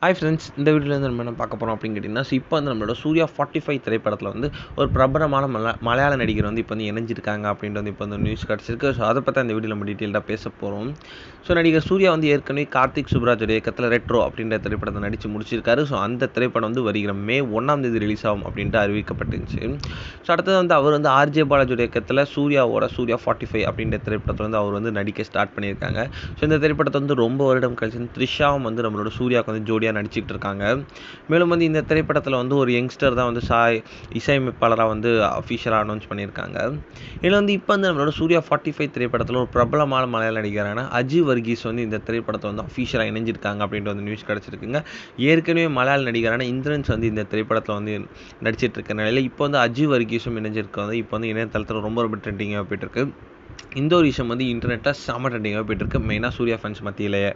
Hi friends, இந்த வீடியோவில் நம்ம என்ன பார்க்க போகிறோம் அப்படின்னு கேட்டிங்கன்னா, இப்போ வந்து நம்மளோட சூர்யா 45 திரைப்படத்தில் வந்து ஒரு பிரபலமான மலையாள நடிகர் வந்து இப்போ வந்து இணைஞ்சிருக்காங்க அப்படின்ட்டு வந்து இப்போ வந்து நியூஸ் கிடச்சிருக்கு. ஸோ அதை பற்றி அந்த வீடியோ நம்ம டீட்டெயிலாக பேச போகிறோம். ஸோ நடிகர் சூர்யா வந்து ஏற்கனவே கார்த்திக் சுப்ராஜோட இயக்கத்தில் ரெட்ரோ அப்படின்ற திரைப்படத்தை நடித்து முடிச்சிருக்காரு. ஸோ அந்த திரைப்படம் வந்து வருகிற மே 1 ரிலீஸ் ஆகும் அப்படின்ட்டு அறிவிக்கப்பட்டுருந்துச்சு. ஸோ அடுத்தது வந்து அவர் வந்து ஆர்ஜே பாலாஜோட இயக்கத்தில் சூர்யா 45 அப்படின்ற திரைப்படத்தில் வந்து அவர் வந்து நடிக்க ஸ்டார்ட் பண்ணியிருக்காங்க. ஸோ இந்த திரைப்படத்தை வந்து ரொம்ப வருடம் கழிச்சு த்ரிஷாவும் வந்து நம்மளோட சூர்யாவுக்கு வந்து ஜோடியாக நடிச்சிட்டு இருக்காங்க. மேலும் வந்து இந்த திரைப்படத்தில் வந்து ஒரு யங்ஸ்டர் தான் வந்து இசையமைப்பாளராக வந்து அஃபிஷியலாக அனௌன்ஸ் பண்ணியிருக்காங்க. இதில் வந்து இப்போ வந்து நம்மளோட சூர்யா 45 திரைப்படத்தில் ஒரு பிரபலமான மலையாள நடிகரான அஜி வர்கீஸ் வந்து இந்த திரைப்படத்தை வந்து அஃபிஷியலாக இணைஞ்சிருக்காங்க அப்படின்ட்டு வந்து நியூஸ் கிடச்சிருக்குங்க. ஏற்கனவே மலையாள நடிகரான இந்திரன்ஸ் வந்து இந்த திரைப்படத்தில் வந்து நடிச்சிட்டு இருக்க நிலையில் இப்போ வந்து அஜி வர்கீஸும் இணைஞ்சிருக்க வந்து இப்போ வந்து இணையதளத்தில் ரொம்ப ட்ரெண்டிங்காக போயிட்டுருக்கு. இந்த ஒரு விஷயம் வந்து இன்டர்நெட்டில் செம ட்ரெண்டிங்காக போயிட்டுருக்கு, மெயினாக சூர்யா ஃபேன்ஸ் மத்தியிலேயே.